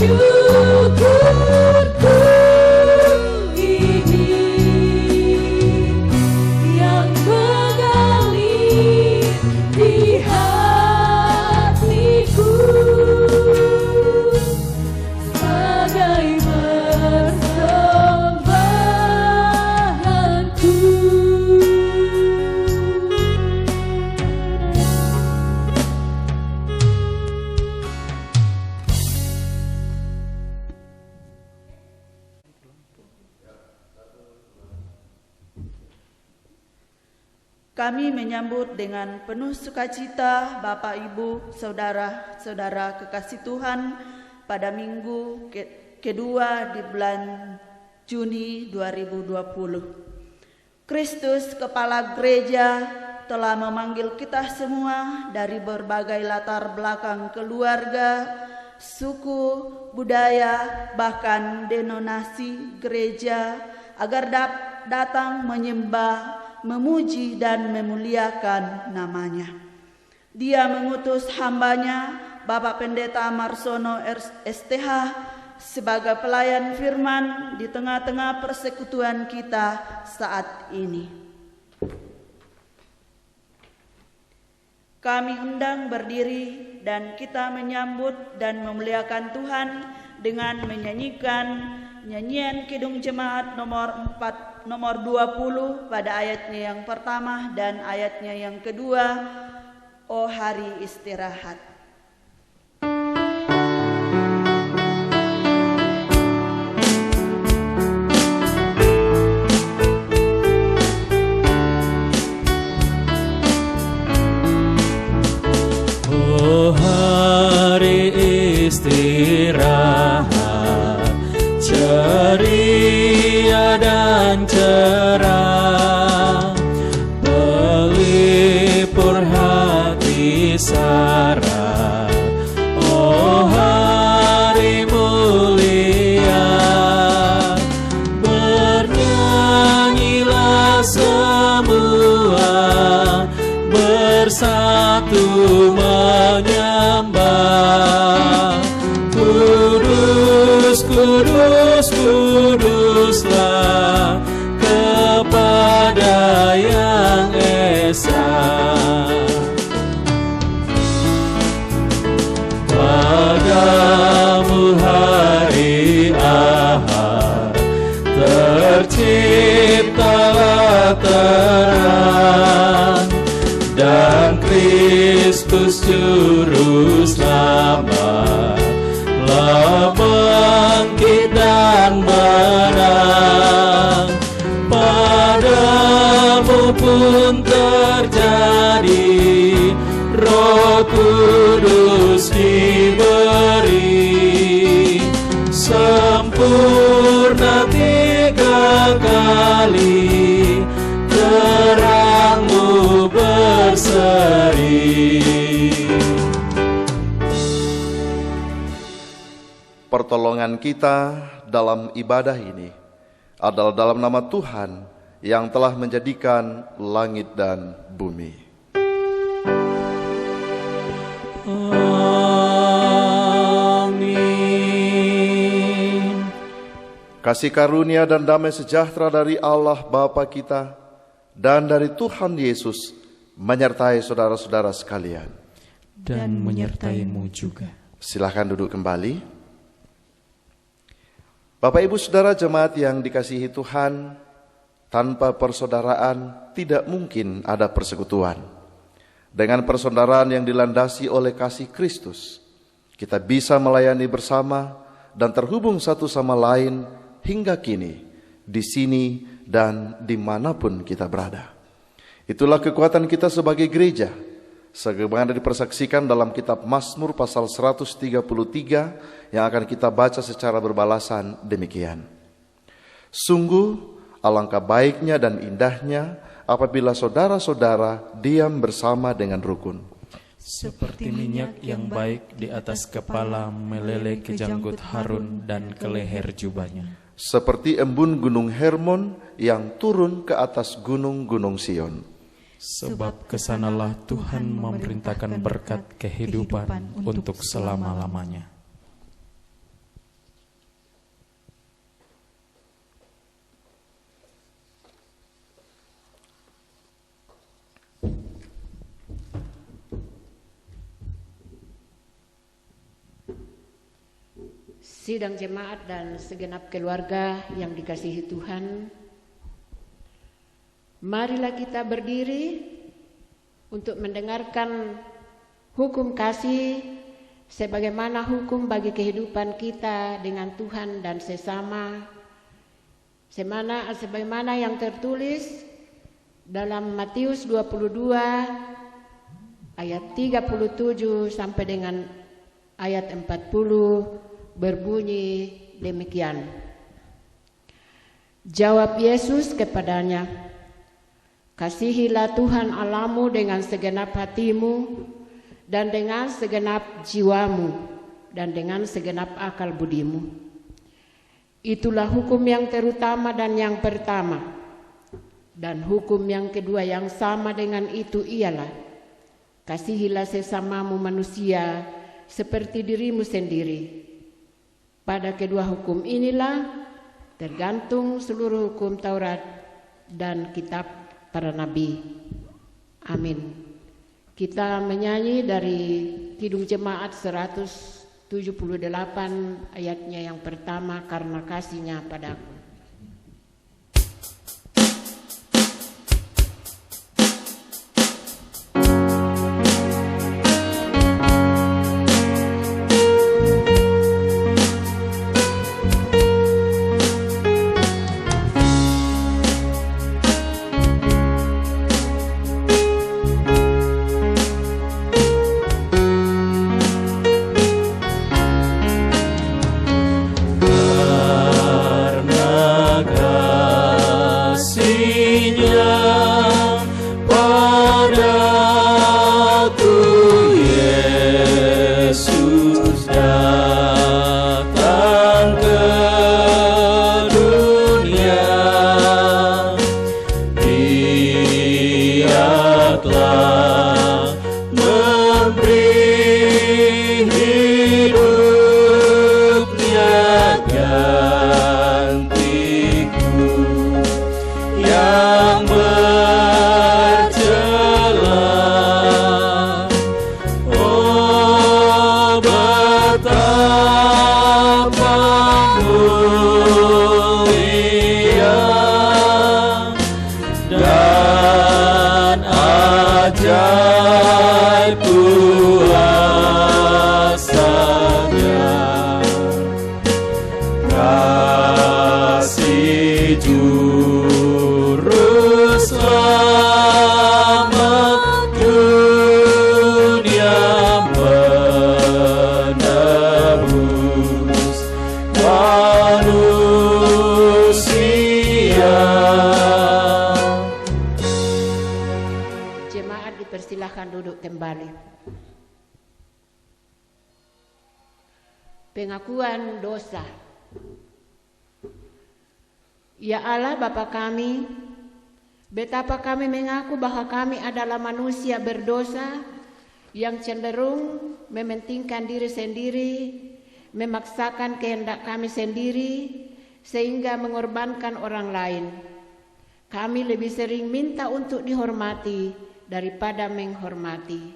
syukurku ini yang mengalir di hatiku sebagai persembahanku. Kami menyambut dengan penuh sukacita Bapak, Ibu, Saudara-saudara kekasih Tuhan pada minggu kedua di bulan Juni 2020. Kristus, Kepala Gereja, telah memanggil kita semua dari berbagai latar belakang keluarga, suku, budaya, bahkan denominasi gereja agar datang menyembah, memuji dan memuliakan namanya. Dia mengutus hambanya Bapak Pendeta Marsono STH sebagai pelayan firman di tengah-tengah persekutuan kita saat ini. Kami undang berdiri dan kita menyambut dan memuliakan Tuhan dengan menyanyikan nyanyian Kidung Jemaat nomor 20 pada ayatnya yang pertama dan ayatnya yang kedua, "Oh hari istirahat." Oh hari istirahat, ceria dan cerah, pelipur hati sarah. Oh hari mulia, bernyanyilah semua, bersatu menyembah. Kudus, kudus, kuduslah kepada Yang Esa. Padamu hari Ahad terciptalah terang, dan Kristus Juru Selamat telah bangkit dan menang. Padamu pun terjadi, Roh Kudus diberi, sempurna 3 kali, terangmu berseri. Pertolongan kita dalam ibadah ini adalah dalam nama Tuhan yang telah menjadikan langit dan bumi. Amin. Kasih karunia dan damai sejahtera dari Allah Bapa kita dan dari Tuhan Yesus menyertai saudara-saudara sekalian. Dan menyertaimu juga. Silakan duduk kembali. Bapak Ibu Saudara jemaat yang dikasihi Tuhan, tanpa persaudaraan tidak mungkin ada persekutuan. Dengan persaudaraan yang dilandasi oleh kasih Kristus, kita bisa melayani bersama dan terhubung satu sama lain hingga kini, di sini dan dimanapun kita berada. Itulah kekuatan kita sebagai gereja, sebagaimana dipersaksikan dalam kitab Mazmur pasal 133 yang akan kita baca secara berbalasan demikian. Sungguh alangkah baiknya dan indahnya apabila saudara-saudara diam bersama dengan rukun. Seperti minyak yang baik di atas kepala meleleh ke janggut Harun dan ke leher jubahnya. Seperti embun gunung Hermon yang turun ke atas gunung-gunung Sion. Sebab kesanalah Tuhan memerintahkan berkat kehidupan untuk selama-lamanya. Sidang jemaat dan segenap keluarga yang dikasihi Tuhan, marilah kita berdiri untuk mendengarkan hukum kasih sebagaimana hukum bagi kehidupan kita dengan Tuhan dan sesama, sebagaimana yang tertulis dalam Matius 22 ayat 37 sampai dengan ayat 40 berbunyi demikian. Jawab Yesus kepadanya, kasihilah Tuhan Allahmu dengan segenap hatimu dan dengan segenap jiwamu dan dengan segenap akal budimu. Itulah hukum yang terutama dan yang pertama. Dan hukum yang kedua yang sama dengan itu ialah, kasihilah sesamamu manusia seperti dirimu sendiri. Pada kedua hukum inilah tergantung seluruh hukum Taurat dan kitab para nabi. Amin. Kita menyanyi dari Kidung Jemaat 178 ayatnya yang pertama, karena kasihnya padaku. Pengakuan dosa. Ya Allah Bapa kami, betapa kami mengaku bahwa kami adalah manusia berdosa yang cenderung mementingkan diri sendiri, memaksakan kehendak kami sendiri sehingga mengorbankan orang lain. Kami lebih sering minta untuk dihormati daripada menghormati.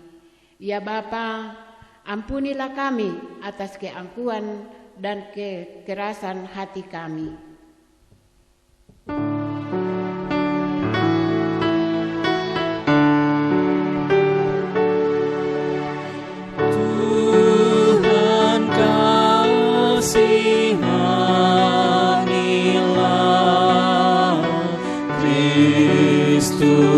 Ya Bapa, ampunilah kami atas keangkuhan dan kekerasan hati kami. Tuhan kasihanilah, Kristus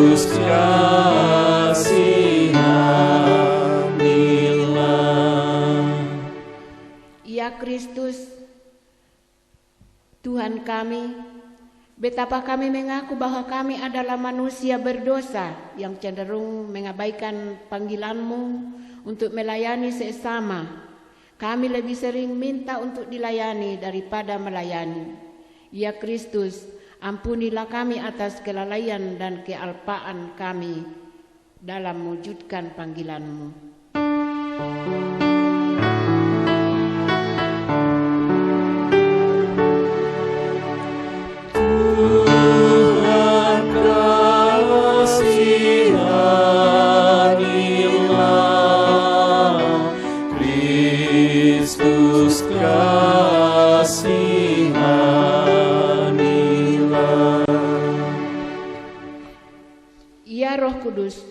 Kristus, Tuhan kami, betapa kami mengaku bahwa kami adalah manusia berdosa yang cenderung mengabaikan panggilan-Mu untuk melayani sesama. Kami lebih sering minta untuk dilayani daripada melayani. Ya Kristus, ampunilah kami atas kelalaian dan kealpaan kami dalam mewujudkan panggilan-Mu. Kristus Roh Kudus,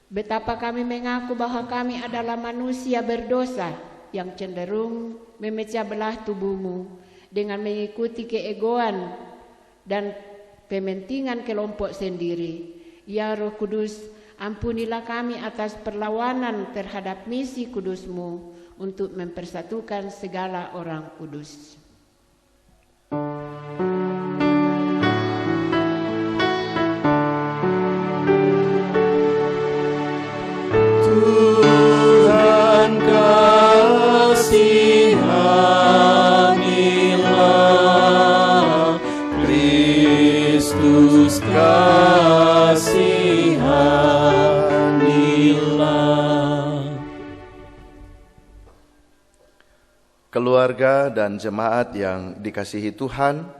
betapa kami mengaku bahwa kami adalah manusia berdosa yang cenderung memecah belah tubuhmu dengan mengikuti keegoan dan kepentingan kelompok sendiri. Ya Roh Kudus, ampunilah kami atas perlawanan terhadap misi kudus-Mu untuk mempersatukan segala orang kudus. Tuhan kasihanilah, Kristus kasihanilah. Keluarga dan jemaat yang dikasihi Tuhan,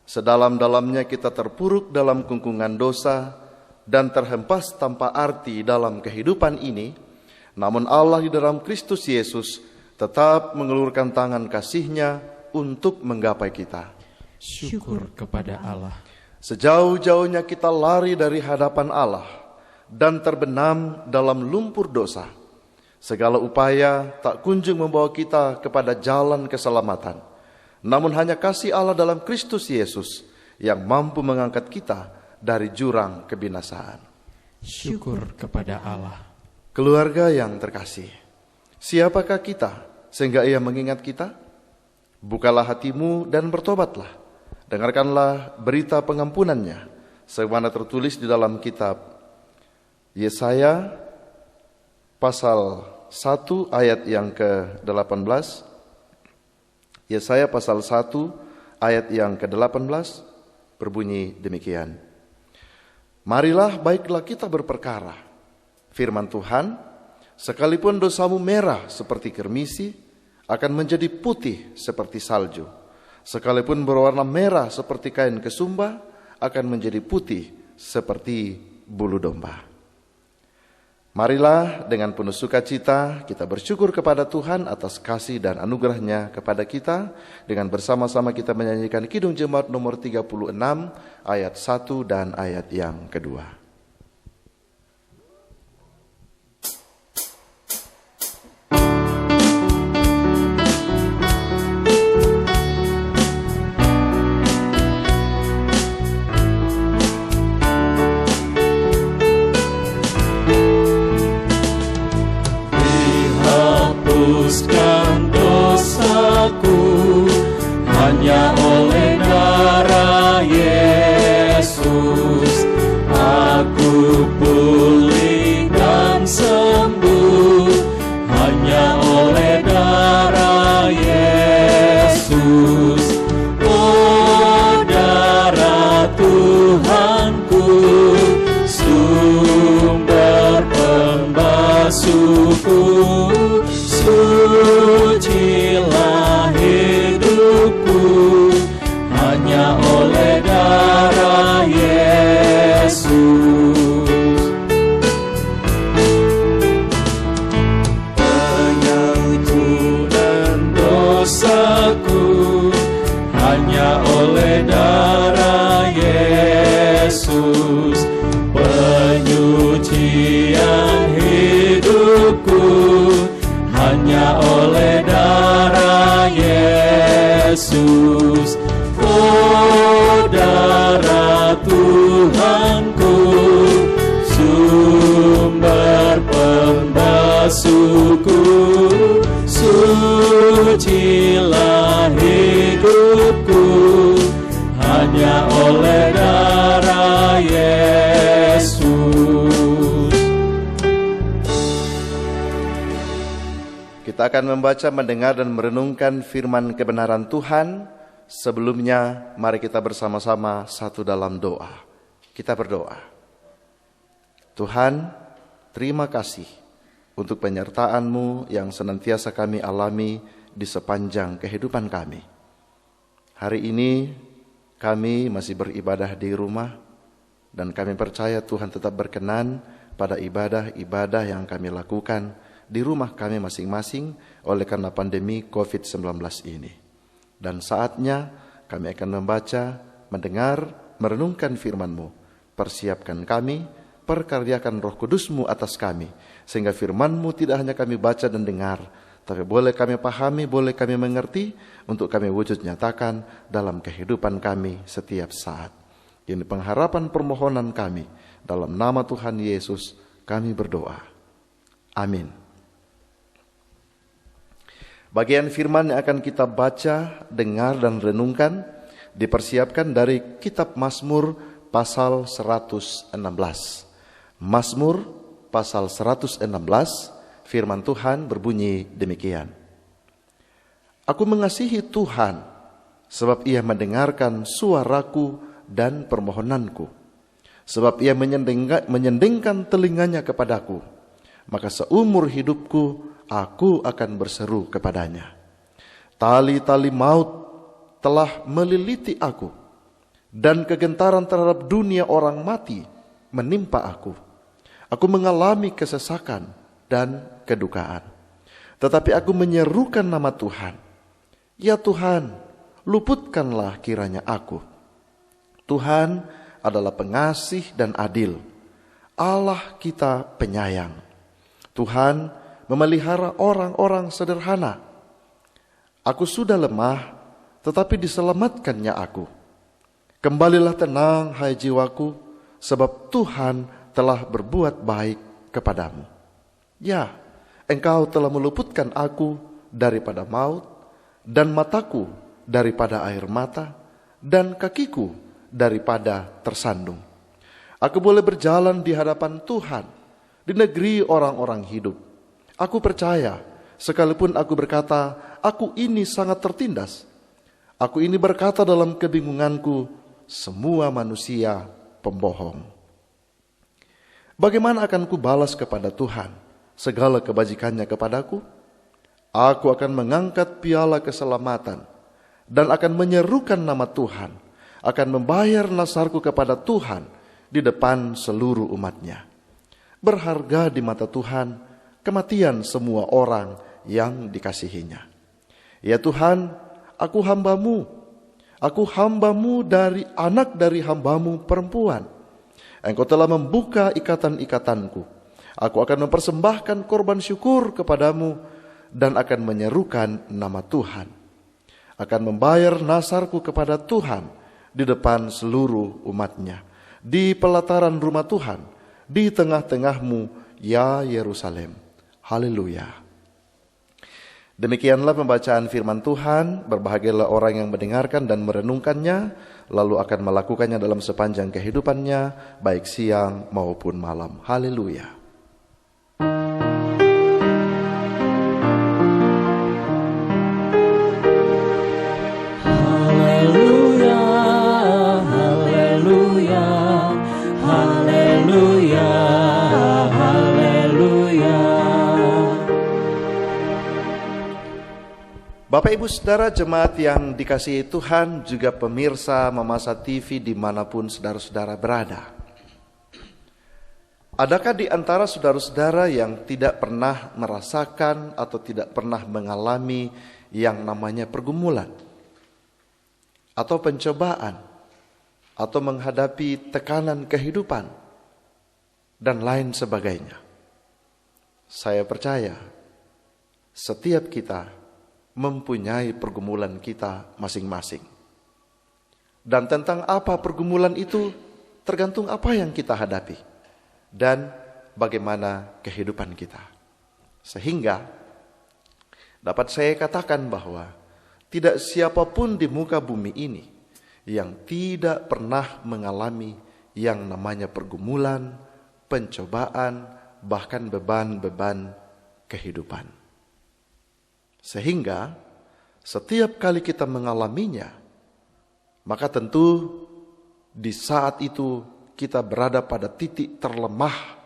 sedalam-dalamnya kita terpuruk dalam kungkungan dosa dan terhempas tanpa arti dalam kehidupan ini, namun Allah di dalam Kristus Yesus tetap mengulurkan tangan kasih-Nya untuk menggapai kita. Syukur kepada Allah. Sejauh-jauhnya kita lari dari hadapan Allah dan terbenam dalam lumpur dosa, segala upaya tak kunjung membawa kita kepada jalan keselamatan. Namun hanya kasih Allah dalam Kristus Yesus yang mampu mengangkat kita dari jurang kebinasaan. Syukur kepada Allah. Keluarga yang terkasih, siapakah kita sehingga Ia mengingat kita? Bukalah hatimu dan bertobatlah. Dengarkanlah berita pengampunan-Nya sebagaimana tertulis di dalam kitab Yesaya pasal 1 ayat yang ke-18. Yesaya pasal 1 ayat yang ke-18 berbunyi demikian. Marilah baiklah kita berperkara, firman Tuhan, sekalipun dosamu merah seperti kermisi, akan menjadi putih seperti salju. Sekalipun berwarna merah seperti kain kesumba, akan menjadi putih seperti bulu domba. Marilah dengan penuh sukacita kita bersyukur kepada Tuhan atas kasih dan anugerah-Nya kepada kita, dengan bersama-sama kita menyanyikan Kidung Jemaat nomor 36 ayat 1 dan ayat yang kedua. Hapuskan dosaku hanya oleh darah Yesus. Aku pulih dan sembuh hanya oleh darah Yesus. Oh, darah Tuhanku, sumber pembasuhku, sucilah hidupku hanya oleh darah Yesus. Pengampunan dosaku hanya oleh darah Yesus. Penyucian hidupku hanya oleh darah Yesus. Oh, darah Tuhanku, sumber pembasuhku, sucilah hidupku hanya oleh darah Yesus. Kita akan membaca, mendengar, dan merenungkan firman kebenaran Tuhan. Sebelumnya, mari kita bersama-sama satu dalam doa. Kita berdoa. Tuhan, terima kasih untuk penyertaan-Mu yang senantiasa kami alami di sepanjang kehidupan kami. Hari ini, kami masih beribadah di rumah, dan kami percaya Tuhan tetap berkenan pada ibadah-ibadah yang kami lakukan di rumah kami masing-masing oleh karena pandemi COVID-19 ini. Dan saatnya kami akan membaca, mendengar, merenungkan firman-Mu. Persiapkan kami perkaryakan Roh Kudus-Mu atas kami, sehingga firman-Mu tidak hanya kami baca dan dengar, tapi boleh kami pahami, boleh kami mengerti, untuk kami wujud nyatakan dalam kehidupan kami setiap saat. Ini pengharapan permohonan kami, dalam nama Tuhan Yesus kami berdoa. Amin. Bagian firman yang akan kita baca, dengar, dan renungkan dipersiapkan dari kitab Mazmur pasal 116. Mazmur pasal 116, firman Tuhan berbunyi demikian. Aku mengasihi Tuhan, sebab Ia mendengarkan suaraku dan permohonanku. Sebab Ia menyendingkan telinganya kepadaku, maka seumur hidupku aku akan berseru kepadanya. Tali-tali maut telah meliliti aku, dan kegentaran terhadap dunia orang mati menimpa aku. Aku mengalami kesesakan dan kedukaan. Tetapi aku menyerukan nama Tuhan. Ya Tuhan, luputkanlah kiranya aku. Tuhan adalah pengasih dan adil. Allah kita penyayang. Tuhan memelihara orang-orang sederhana. Aku sudah lemah, tetapi diselamatkannya aku. Kembalilah tenang, hai jiwaku, sebab Tuhan telah berbuat baik kepadamu. Ya, Engkau telah meluputkan aku daripada maut, dan mataku daripada air mata, dan kakiku daripada tersandung. Aku boleh berjalan di hadapan Tuhan, di negeri orang-orang hidup. Aku percaya, sekalipun aku berkata, aku ini sangat tertindas. Aku ini berkata dalam kebingunganku, semua manusia pembohong. Bagaimana akan kubalas kepada Tuhan segala kebajikannya kepadaku? Aku akan mengangkat piala keselamatan dan akan menyerukan nama Tuhan, akan membayar nasarku kepada Tuhan di depan seluruh umatnya. Berharga di mata Tuhan kematian semua orang yang dikasihinya. Ya Tuhan, aku hambamu dari anak dari hambamu perempuan. Engkau telah membuka ikatan-ikatanku. Aku akan mempersembahkan korban syukur kepadamu dan akan menyerukan nama Tuhan. Akan membayar nasarku kepada Tuhan di depan seluruh umatnya. Di pelataran rumah Tuhan, di tengah-tengahmu, ya Yerusalem. Haleluya. Demikianlah pembacaan firman Tuhan. Berbahagialah orang yang mendengarkan dan merenungkannya, lalu akan melakukannya dalam sepanjang kehidupannya, baik siang maupun malam. Haleluya. Bapak Ibu Saudara jemaat yang dikasihi Tuhan, juga pemirsa Mamasa TV dimanapun saudara-saudara berada. Adakah di antara saudara-saudara yang tidak pernah merasakan atau tidak pernah mengalami yang namanya pergumulan atau pencobaan atau menghadapi tekanan kehidupan dan lain sebagainya? Saya percaya setiap kita mempunyai pergumulan kita masing-masing. Dan tentang apa pergumulan itu tergantung apa yang kita hadapi dan bagaimana kehidupan kita. Sehingga dapat saya katakan bahwa tidak siapapun di muka bumi ini yang tidak pernah mengalami yang namanya pergumulan, pencobaan, bahkan beban-beban kehidupan. Sehingga setiap kali kita mengalaminya, maka tentu di saat itu kita berada pada titik terlemah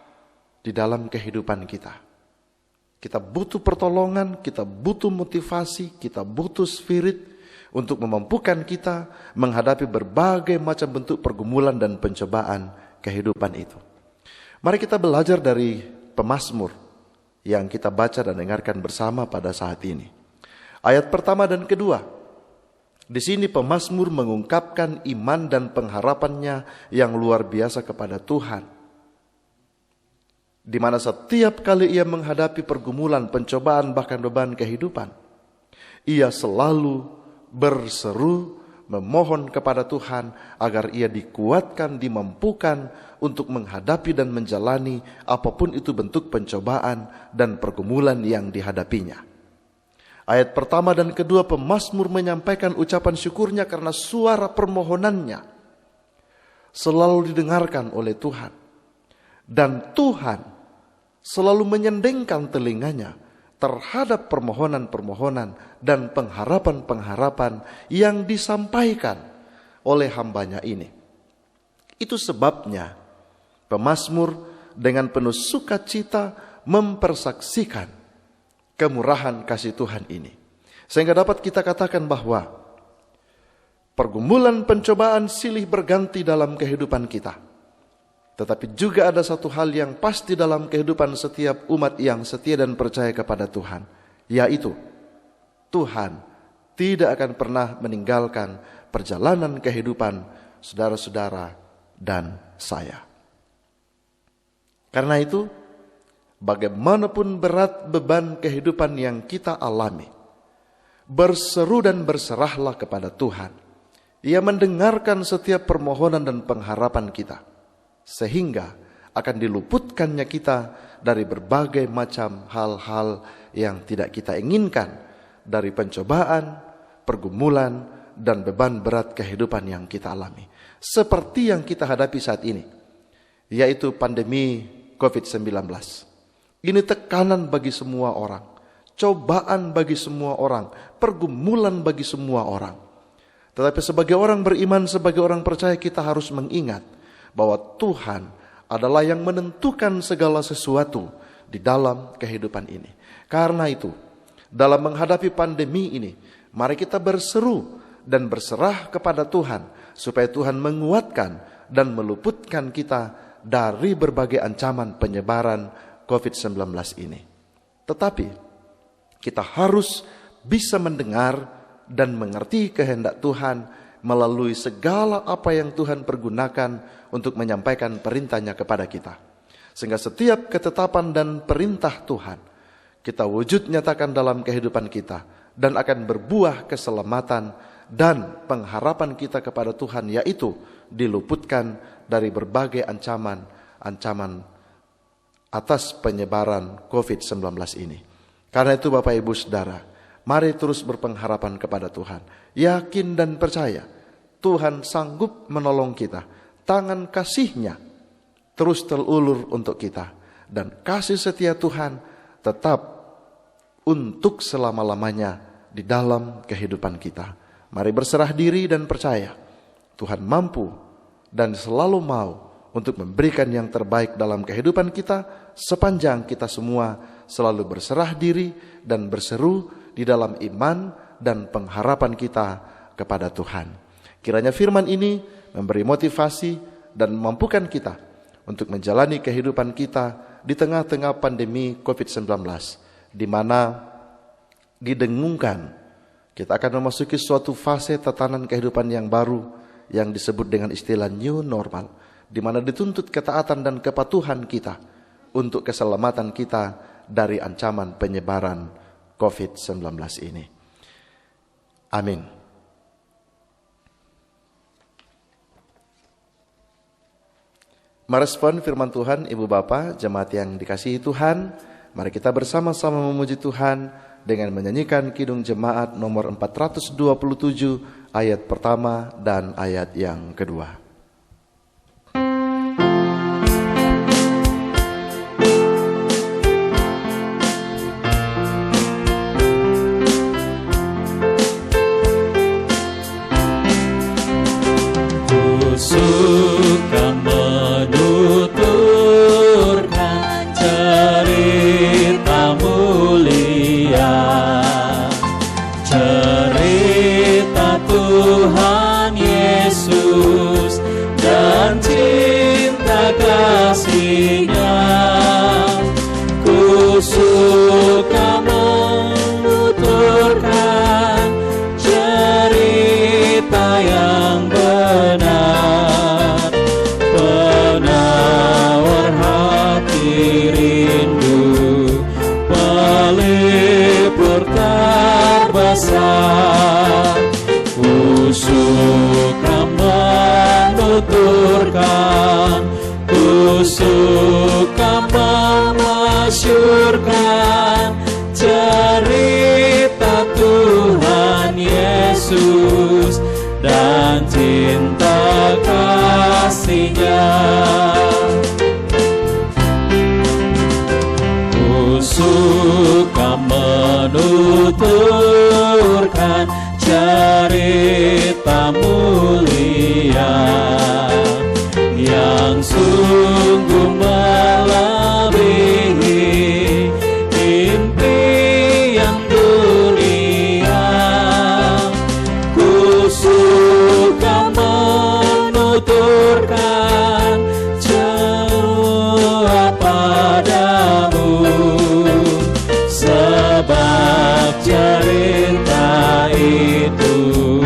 di dalam kehidupan kita. Kita butuh pertolongan, kita butuh motivasi, kita butuh spirit untuk memampukan kita menghadapi berbagai macam bentuk pergumulan dan pencobaan kehidupan itu. Mari kita belajar dari pemazmur yang kita baca dan dengarkan bersama pada saat ini. Ayat pertama dan kedua. Di sini pemazmur mengungkapkan iman dan pengharapannya yang luar biasa kepada Tuhan. di mana setiap kali ia menghadapi pergumulan, pencobaan, bahkan beban kehidupan, ia selalu berseru memohon kepada Tuhan agar ia dikuatkan, dimampukan untuk menghadapi dan menjalani apapun itu bentuk pencobaan dan pergumulan yang dihadapinya. Ayat pertama dan kedua, pemazmur menyampaikan ucapan syukurnya karena suara permohonannya selalu didengarkan oleh Tuhan. Dan Tuhan selalu menyendengkan telinganya terhadap permohonan-permohonan dan pengharapan-pengharapan yang disampaikan oleh hambanya ini. Itu sebabnya pemazmur dengan penuh sukacita mempersaksikan kemurahan kasih Tuhan ini. Sehingga dapat kita katakan bahwa pergumulan pencobaan silih berganti dalam kehidupan kita. Tetapi juga ada satu hal yang pasti dalam kehidupan setiap umat yang setia dan percaya kepada Tuhan, yaitu Tuhan tidak akan pernah meninggalkan perjalanan kehidupan saudara-saudara dan saya. Karena itu, bagaimanapun berat beban kehidupan yang kita alami, berseru dan berserahlah kepada Tuhan. Ia mendengarkan setiap permohonan dan pengharapan kita, sehingga akan diluputkannya kita dari berbagai macam hal-hal yang tidak kita inginkan, dari pencobaan, pergumulan, dan beban berat kehidupan yang kita alami. Seperti yang kita hadapi saat ini, yaitu pandemi COVID-19. Ini tekanan bagi semua orang, cobaan bagi semua orang, pergumulan bagi semua orang. Tetapi sebagai orang beriman, sebagai orang percaya, kita harus mengingat bahwa Tuhan adalah yang menentukan segala sesuatu di dalam kehidupan ini. Karena itu, dalam menghadapi pandemi ini, mari kita berseru dan berserah kepada Tuhan, supaya Tuhan menguatkan dan meluputkan kita dari berbagai ancaman penyebaran COVID-19 ini. Tetapi, kita harus bisa mendengar dan mengerti kehendak Tuhan melalui segala apa yang Tuhan pergunakan untuk menyampaikan perintahnya kepada kita. Sehingga setiap ketetapan dan perintah Tuhan kita wujud nyatakan dalam kehidupan kita, dan akan berbuah keselamatan dan pengharapan kita kepada Tuhan, yaitu diluputkan dari berbagai ancaman atas penyebaran COVID-19 ini. Karena itu Bapak Ibu Saudara, mari terus berpengharapan kepada Tuhan. Yakin dan percaya Tuhan sanggup menolong kita. Tangan kasih-Nya terus terulur untuk kita. Dan kasih setia Tuhan tetap untuk selama-lamanya di dalam kehidupan kita. Mari berserah diri dan percaya Tuhan mampu dan selalu mau untuk memberikan yang terbaik dalam kehidupan kita, sepanjang kita semua selalu berserah diri dan berseru di dalam iman dan pengharapan kita kepada Tuhan. Kiranya firman ini memberi motivasi dan memampukan kita untuk menjalani kehidupan kita di tengah-tengah pandemi COVID-19, di mana didengungkan kita akan memasuki suatu fase tatanan kehidupan yang baru yang disebut dengan istilah new normal, di mana dituntut ketaatan dan kepatuhan kita untuk keselamatan kita dari ancaman penyebaran COVID-19 ini. Amin. Merespon firman Tuhan, Ibu Bapak, jemaat yang dikasihi Tuhan, mari kita bersama-sama memuji Tuhan dengan menyanyikan Kidung Jemaat nomor 427 ayat pertama dan ayat yang kedua. Suka menuturkan cerita mulia, cerita Tuhan Yesus suka menuturkan, ku suka memasyurkan cerita Tuhan Yesus dan cinta kasih-Nya. Ku suka menuturkan cerita mulia yang sungguh melebihi impian dunia. Ku suka menuturkan jua padamu, sebab cerita itu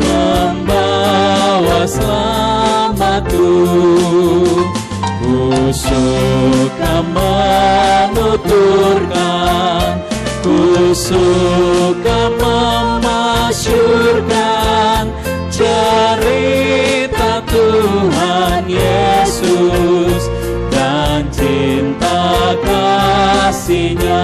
membawa selamatku. Ku suka menuturkan, ku suka memasyurkan cerita Tuhan Yesus dan cinta kasih-Nya.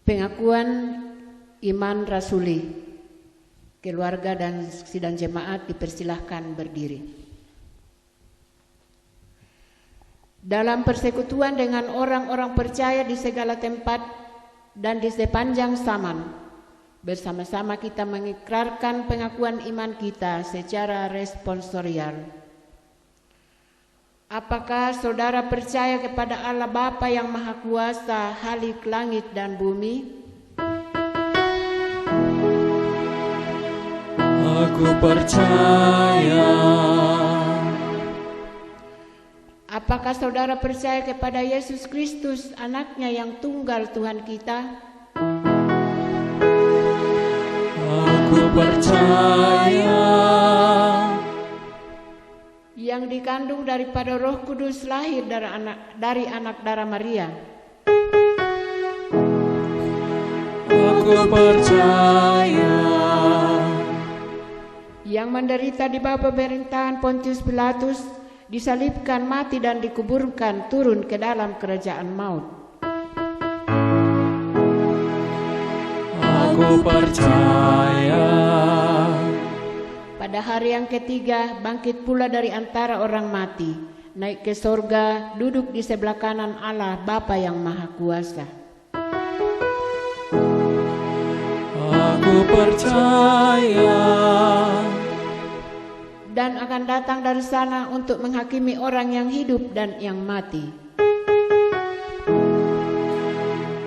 Pengakuan iman rasuli. Keluarga dan sidang jemaat dipersilahkan berdiri. Dalam persekutuan dengan orang-orang percaya di segala tempat dan di sepanjang zaman, bersama-sama kita mengikrarkan pengakuan iman kita secara responsorial. Apakah saudara percaya kepada Allah Bapa yang Maha Kuasa, Khalik langit dan bumi? Aku percaya. Apakah saudara percaya kepada Yesus Kristus, anaknya yang tunggal Tuhan kita? Aku percaya. Yang dikandung daripada Roh Kudus, lahir dari anak darah Maria. Aku percaya. Yang menderita di bawah pemerintahan Pontius Pilatus, disalibkan, mati dan dikuburkan, turun ke dalam kerajaan maut. Aku percaya. Pada hari yang ketiga, bangkit pula dari antara orang mati, naik ke sorga, duduk di sebelah kanan Allah Bapa yang Maha Kuasa. Aku percaya. Dan akan datang dari sana untuk menghakimi orang yang hidup dan yang mati.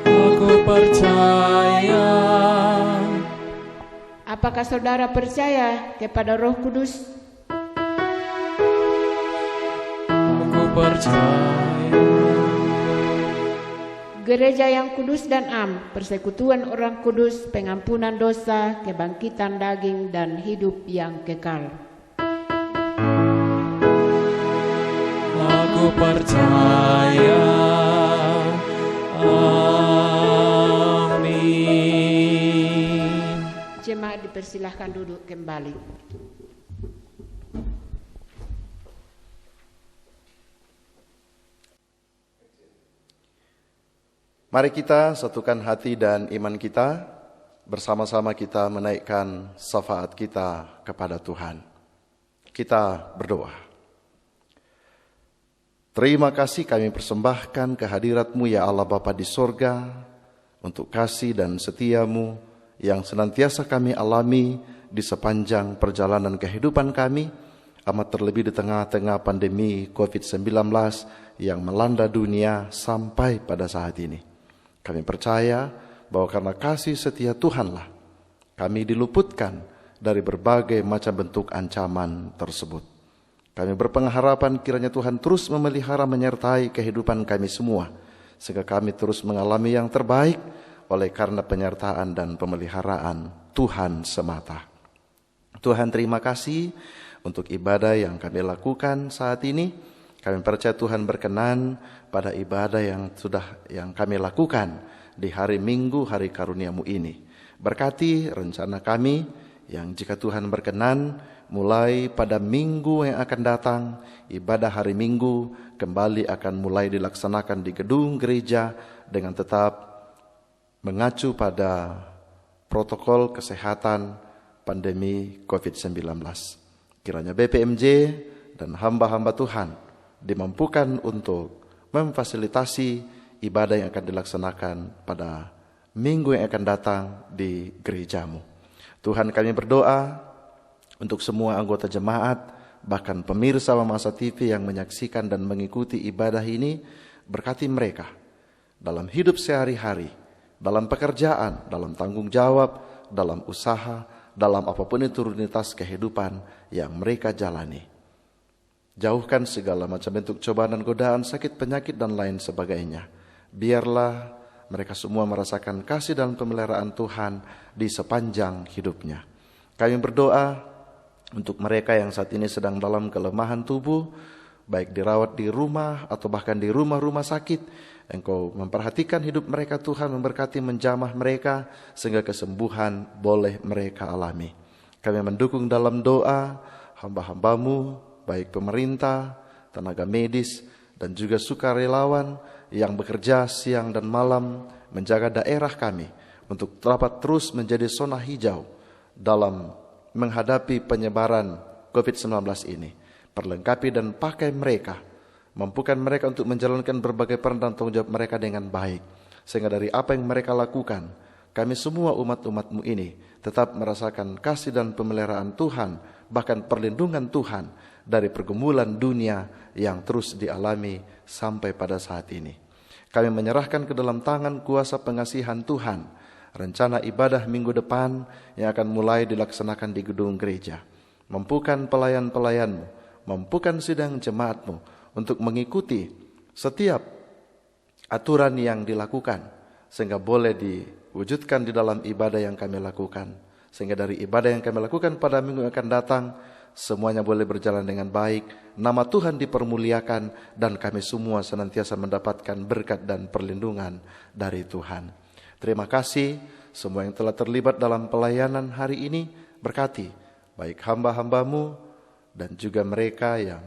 Aku percaya. Apakah saudara percaya kepada Roh Kudus? Aku percaya. Gereja yang kudus dan am, persekutuan orang kudus, pengampunan dosa, kebangkitan daging dan hidup yang kekal. Aku percaya. Amin. Jemaat dipersilahkan duduk kembali. Mari kita satukan hati dan iman kita, bersama-sama kita menaikkan syafaat kita kepada Tuhan. Kita berdoa. Terima kasih kami persembahkan kehadirat-Mu ya Allah Bapa di sorga, untuk kasih dan setia-Mu yang senantiasa kami alami di sepanjang perjalanan kehidupan kami, amat terlebih di tengah-tengah pandemi COVID-19 yang melanda dunia sampai pada saat ini. Kami percaya bahwa karena kasih setia Tuhanlah kami diluputkan dari berbagai macam bentuk ancaman tersebut. Kami berpengharapan kiranya Tuhan terus memelihara menyertai kehidupan kami semua, sehingga kami terus mengalami yang terbaik oleh karena penyertaan dan pemeliharaan Tuhan semata. Tuhan, terima kasih untuk ibadah yang kami lakukan saat ini. Kami percaya Tuhan berkenan pada ibadah yang kami lakukan di hari Minggu, hari karunia-Mu ini. Berkati rencana kami yang jika Tuhan berkenan mulai pada minggu yang akan datang, ibadah hari Minggu kembali akan mulai dilaksanakan di gedung gereja dengan tetap mengacu pada protokol kesehatan pandemi COVID-19. Kiranya BPMJ dan hamba-hamba Tuhan dimampukan untuk memfasilitasi ibadah yang akan dilaksanakan pada minggu yang akan datang di gerejamu. Tuhan, kami berdoa untuk semua anggota jemaat, bahkan pemirsa Mamasa TV yang menyaksikan dan mengikuti ibadah ini, berkati mereka dalam hidup sehari-hari, dalam pekerjaan, dalam tanggung jawab, dalam usaha, dalam apapun itu rutinitas kehidupan yang mereka jalani. Jauhkan segala macam bentuk cobaan dan godaan, sakit, penyakit, dan lain sebagainya. Biarlah mereka semua merasakan kasih dan pemeliharaan Tuhan di sepanjang hidupnya. Kami berdoa untuk mereka yang saat ini sedang dalam kelemahan tubuh, baik dirawat di rumah atau bahkan di rumah-rumah sakit. Engkau memperhatikan hidup mereka Tuhan, memberkati, menjamah mereka sehingga kesembuhan boleh mereka alami. Kami mendukung dalam doa hamba-hambamu, baik pemerintah, tenaga medis, dan juga sukarelawan yang bekerja siang dan malam menjaga daerah kami untuk dapat terus menjadi zona hijau dalam menghadapi penyebaran COVID-19 ini. Perlengkapi dan pakai mereka, mampukan mereka untuk menjalankan berbagai peran dan tanggung jawab mereka dengan baik, sehingga dari apa yang mereka lakukan, kami semua umat-umat-Mu ini tetap merasakan kasih dan pemeliharaan Tuhan, bahkan perlindungan Tuhan dari pergumulan dunia yang terus dialami sampai pada saat ini. Kami menyerahkan ke dalam tangan kuasa pengasihan Tuhan rencana ibadah minggu depan yang akan mulai dilaksanakan di gedung gereja. Mampukan pelayan-pelayan-Mu, mampukan sidang jemaat-Mu untuk mengikuti setiap aturan yang dilakukan, sehingga boleh diwujudkan di dalam ibadah yang kami lakukan. Sehingga dari ibadah yang kami lakukan pada minggu yang akan datang, semuanya boleh berjalan dengan baik, nama Tuhan dipermuliakan, dan kami semua senantiasa mendapatkan berkat dan perlindungan dari Tuhan. Terima kasih semua yang telah terlibat dalam pelayanan hari ini, berkati baik hamba-hamba-Mu dan juga mereka yang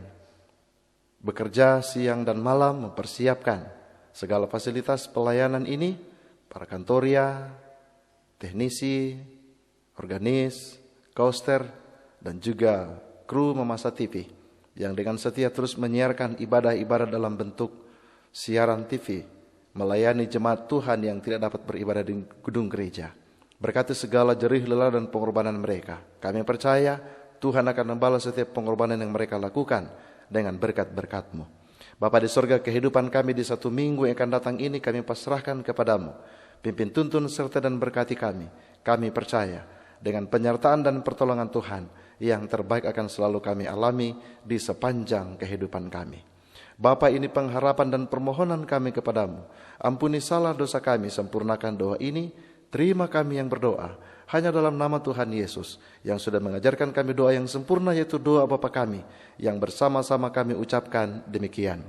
bekerja siang dan malam mempersiapkan segala fasilitas pelayanan ini, para kantoria, teknisi, organis, koster, dan juga kru Mamasa TV yang dengan setia terus menyiarkan ibadah-ibadah dalam bentuk siaran TV, melayani jemaat Tuhan yang tidak dapat beribadah di gedung gereja. Berkati segala jerih lelah dan pengorbanan mereka. Kami percaya Tuhan akan membalas setiap pengorbanan yang mereka lakukan dengan berkat-berkat-Mu. Bapa di sorga, kehidupan kami di satu minggu yang akan datang ini kami pasrahkan kepadamu. Pimpin, tuntun, serta dan berkati kami. Kami percaya dengan penyertaan dan pertolongan Tuhan, yang terbaik akan selalu kami alami di sepanjang kehidupan kami. Bapa, ini pengharapan dan permohonan kami kepadamu. Ampuni salah dosa kami, sempurnakan doa ini. Terima kami yang berdoa hanya dalam nama Tuhan Yesus, yang sudah mengajarkan kami doa yang sempurna, yaitu doa Bapa kami, yang bersama-sama kami ucapkan demikian.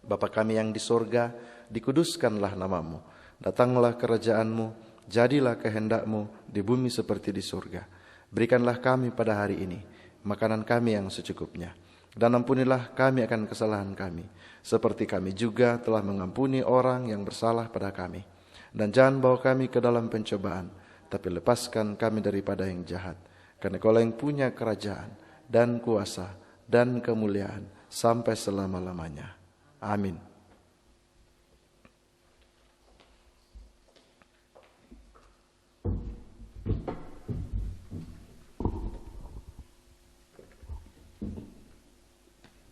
Bapa kami yang di sorga, dikuduskanlah namamu. Datanglah kerajaan-Mu, jadilah kehendak-Mu di bumi seperti di sorga. Berikanlah kami pada hari ini makanan kami yang secukupnya. Dan ampunilah kami akan kesalahan kami, seperti kami juga telah mengampuni orang yang bersalah pada kami. Dan jangan bawa kami ke dalam pencobaan, tapi lepaskan kami daripada yang jahat. Karena Kaulah yang punya kerajaan dan kuasa dan kemuliaan sampai selama-lamanya. Amin.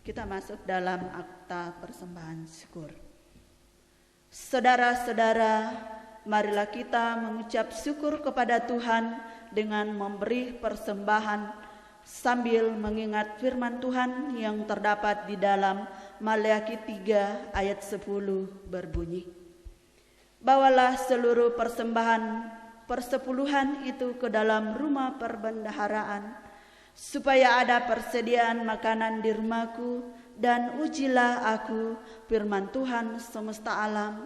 Kita masuk dalam akta persembahan syukur. Saudara-saudara, marilah kita mengucap syukur kepada Tuhan dengan memberi persembahan sambil mengingat firman Tuhan yang terdapat di dalam Maleakhi 3 ayat 10 berbunyi, bawalah seluruh persembahan persepuluhan itu ke dalam rumah perbendaharaan, supaya ada persediaan makanan di rumahku dan ujilah aku, firman Tuhan semesta alam.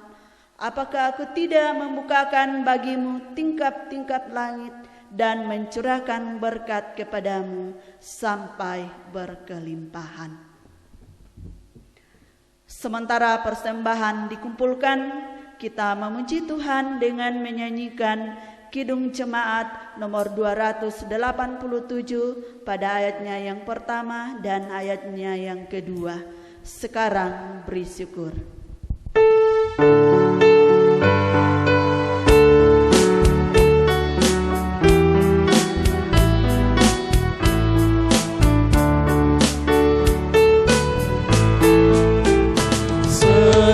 Apakah aku tidak membukakan bagimu tingkap-tingkap langit dan mencurahkan berkat kepadamu sampai berkelimpahan. Sementara persembahan dikumpulkan, kita memuji Tuhan dengan menyanyikan Kidung Jemaat nomor 287 pada ayatnya yang pertama dan ayatnya yang kedua. Sekarang beri syukur.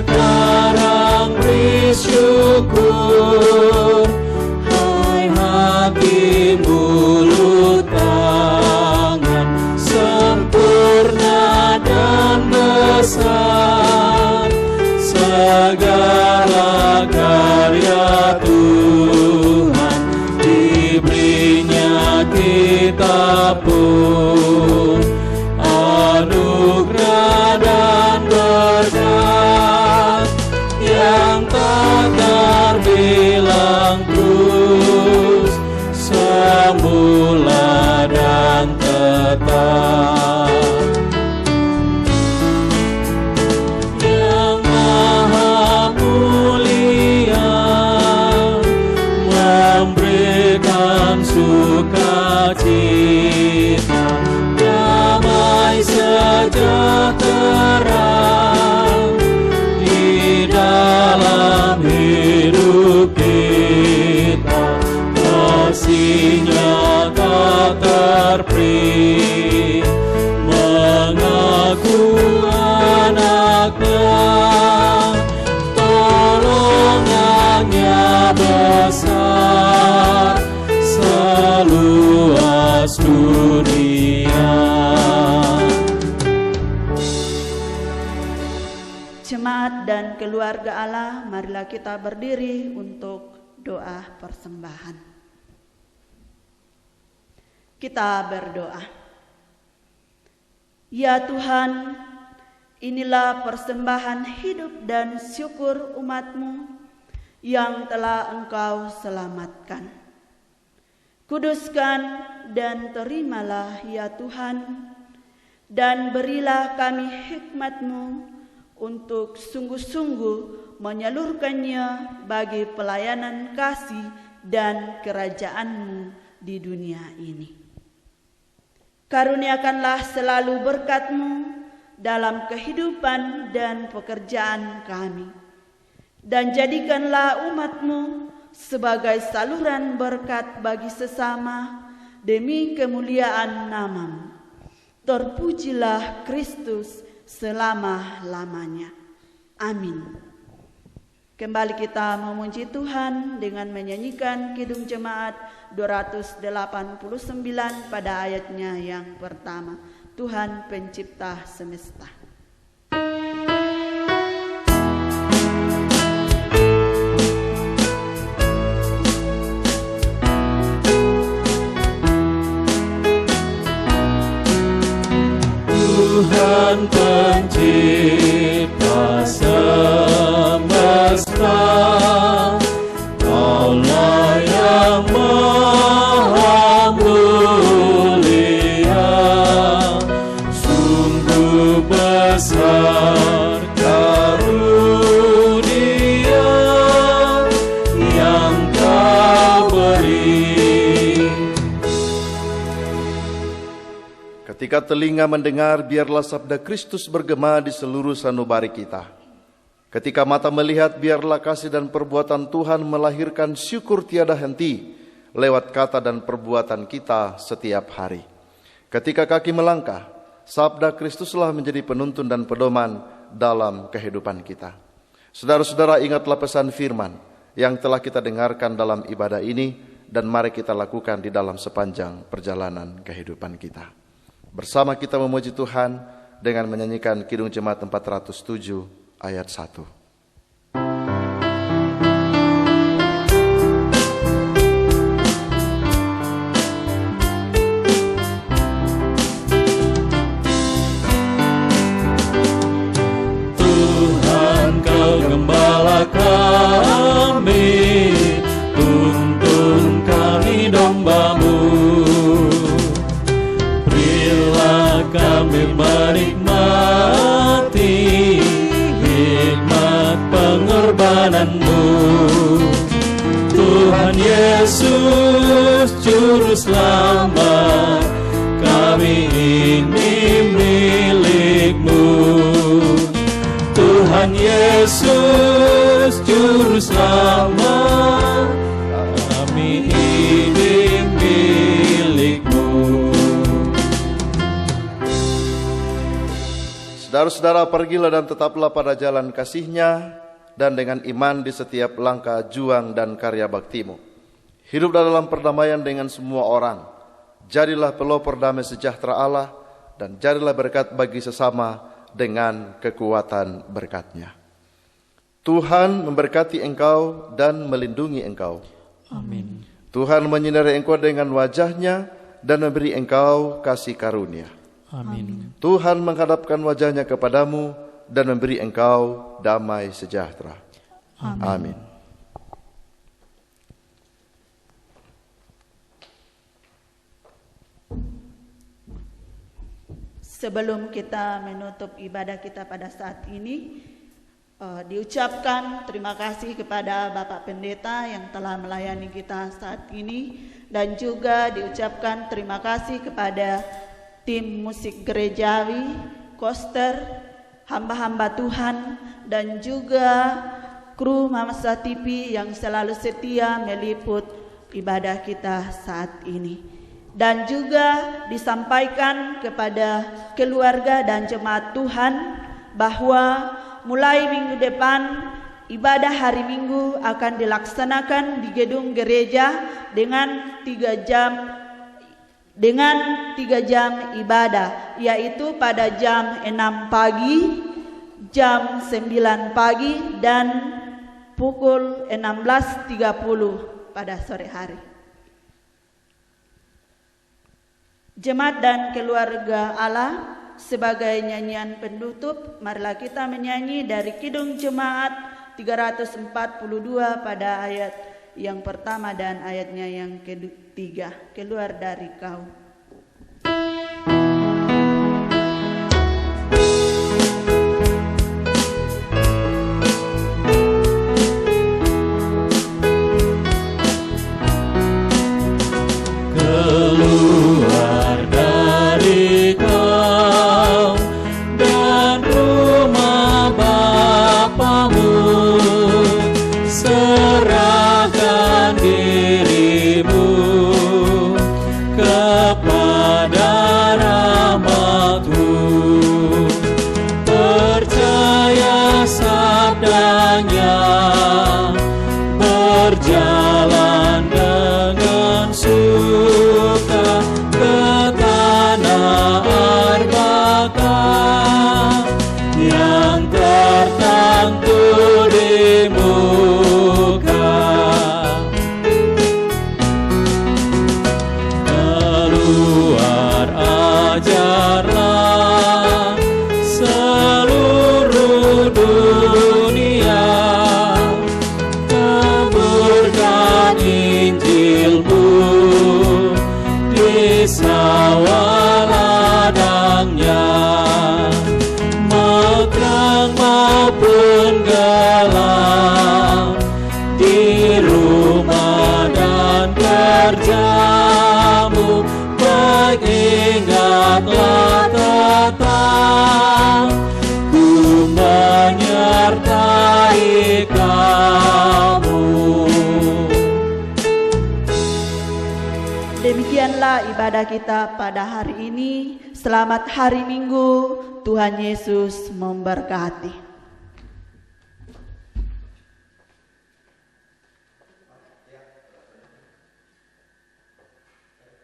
Sekarang beri syukur, hai hati mulut tangan, sempurna dan besar segala karya Tuhan, diberinya kita pun anugerah dan berkat yang tak terbilang terus, semula dan tetap. Yang Maha Mulia memberikan sukacita, damai sejahtera di dalam hidup kita. Kasih-Nya tak terperi, mengaku anak-Nya, tolongannya besar seluas dunia. Jemaat dan keluarga Allah, marilah kita berdiri untuk doa persembahan. Kita berdoa. Ya Tuhan, inilah persembahan hidup dan syukur umat-Mu yang telah Engkau selamatkan. Kuduskan dan terimalah ya Tuhan, dan berilah kami hikmat-Mu untuk sungguh-sungguh menyalurkannya bagi pelayanan kasih dan kerajaan-Mu di dunia ini. Karuniakanlah selalu berkat-Mu dalam kehidupan dan pekerjaan kami, dan jadikanlah umat-Mu sebagai saluran berkat bagi sesama demi kemuliaan nama-Mu. Terpujilah Kristus selama-lamanya. Amin. Kembali kita memuji Tuhan dengan menyanyikan Kidung Jemaat 289 pada ayatnya yang pertama. Tuhan pencipta semesta. Tuhan pencipta semesta, Allah yang maha mulia, sungguh besar karunia yang Kau beri. Ketika telinga mendengar, biarlah sabda Kristus bergema di seluruh sanubari kita. Ketika mata melihat, biarlah kasih dan perbuatan Tuhan melahirkan syukur tiada henti lewat kata dan perbuatan kita setiap hari. Ketika kaki melangkah, sabda Kristuslah menjadi penuntun dan pedoman dalam kehidupan kita. Saudara-saudara, ingatlah pesan firman yang telah kita dengarkan dalam ibadah ini, dan mari kita lakukan di dalam sepanjang perjalanan kehidupan kita. Bersama kita memuji Tuhan dengan menyanyikan Kidung Jemaat 407 ayat 1. kami, tuntun kami domba-Mu. Berilah kami menikmati hikmat pengorbanan-Mu. Tuhan Yesus Juru Selamat, kami ini milik-Mu. Tuhan Yesus Juru Selamat, kami ini milik-Mu. Saudara-saudara, pergilah dan tetaplah pada jalan kasih-Nya, dan dengan iman di setiap langkah juang dan karya bakti-Mu. Hiduplah dalam perdamaian dengan semua orang. Jadilah pelopor damai sejahtera Allah, dan jadilah berkat bagi sesama dengan kekuatan berkat-Nya. Tuhan memberkati engkau dan melindungi engkau. Amin. Tuhan menyinari engkau dengan wajah-Nya dan memberi engkau kasih karunia. Amin. Tuhan menghadapkan wajah-Nya kepadamu dan memberi engkau damai sejahtera. Amin. Sebelum kita menutup ibadah kita pada saat ini, diucapkan terima kasih kepada Bapak Pendeta yang telah melayani kita saat ini, dan juga diucapkan terima kasih kepada tim musik gerejawi, koster, hamba-hamba Tuhan, dan juga kru Mamasa TV yang selalu setia meliput ibadah kita saat ini. Dan juga disampaikan kepada keluarga dan jemaat Tuhan bahwa mulai minggu depan ibadah hari Minggu akan dilaksanakan di gedung gereja dengan 3 jam ibadah, yaitu pada jam 6 pagi, jam 9 pagi, dan pukul 16.30 pada sore hari. Jemaat dan keluarga Allah, sebagai nyanyian penutup, marilah kita menyanyi dari Kidung Jemaat 342 pada ayat yang pertama dan ayatnya yang ketiga, keluar dari Kau. Keluar dari Kau dan rumah Bapamu, serahkan dirimu kepada rahmat-Mu. Percaya sabdanya, berjalan dengan suka ke tanah Arbaka yang tertentu di muka. Keluar ajarlah seluruh dunia, kaburkan Injil-Mu di sawah ladangnya, makrang maupun gelap, di rumah dan kerja-Mu, baik ingatlah tetap, ku menyertai kamu. Demikianlah ibadah kita pada hari ini. Selamat hari Minggu. Tuhan Yesus memberkati.